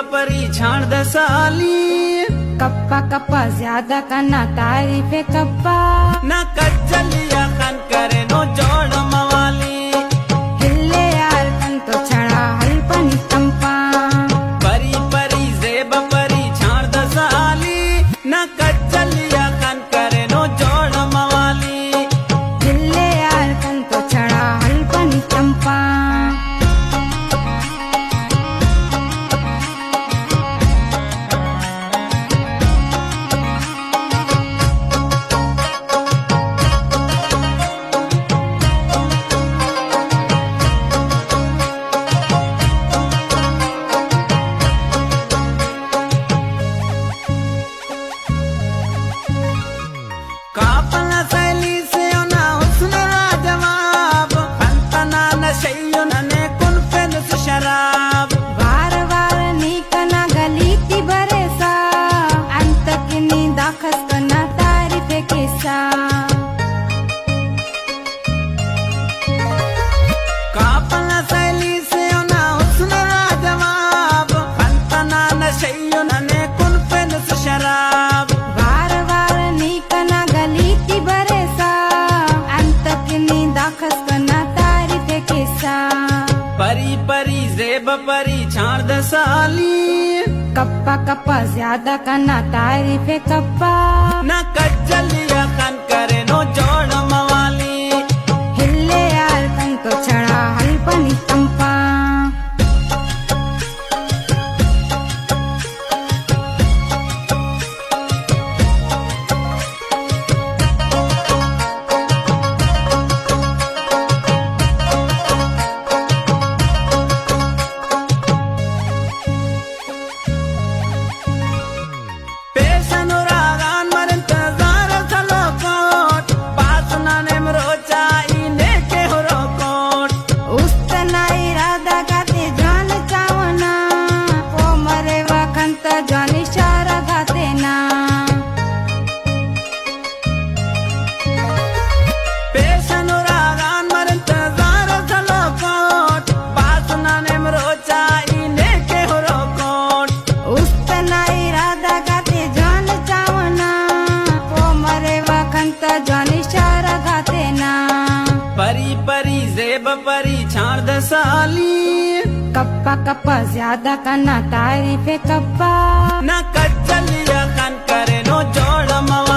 बपरी छाण दसाली। Kappa kappa ज्यादा करना तारीफ है कप्पा। ना कच्चलिया खन करे नो जोड़ मवाली। हिले यार कन तो छड़ा हल्पनी चंपा। परी परी जेब परी छाण दसाली। ना कच्चलिया खन करे नो जोड़ मवाली। हिले यार कन तो छड़ा हल्पनी चंपा। कापला शैली से ना हुस्न जवाब। अंतना नशैयो नने कुन फेन शराब। वार वार नीकना गलीती बरेसा। अंत किनी दाखस कना तारीफ है किस्सा। कापला शैली से ना हुस्न जवाब। अंतना नशैयो नने कुन फेन शराब। वार वार नीकना गलीती बरेसा। अंत किनी दाखस कना तारीफ है किस्सा। परी परी जेब परी छाण दसाली। कप्पा कप्पा ज्यादा करना तारीफ है कप्पा। ना कच्चलिया खन करे नो जोड़ मवाली। हिले यार कन तो छड़ा हल्पनी चंपा। पेशन रागान मरंत जार थलो कोट। पासना ने मरोचा इने के होरो कोट। उस्तना इरादा गाते जान चावना। ओ मरे वखंत जान इशारा गाते ना। पेशन रागान मरंत जार थलो कोट। पासना ने मरोचा इने के होरो कोट। उस्तना इरादा गाते जान चावना। ओ मरे वखंत जान इशारा गाते ना। परी परी जेब परी छाण दसाली। कप्पा कप्पा ज्यादा करना तारीफ है कप्पा। ना कच्चलिया खन करे नो जोड़ मवाली।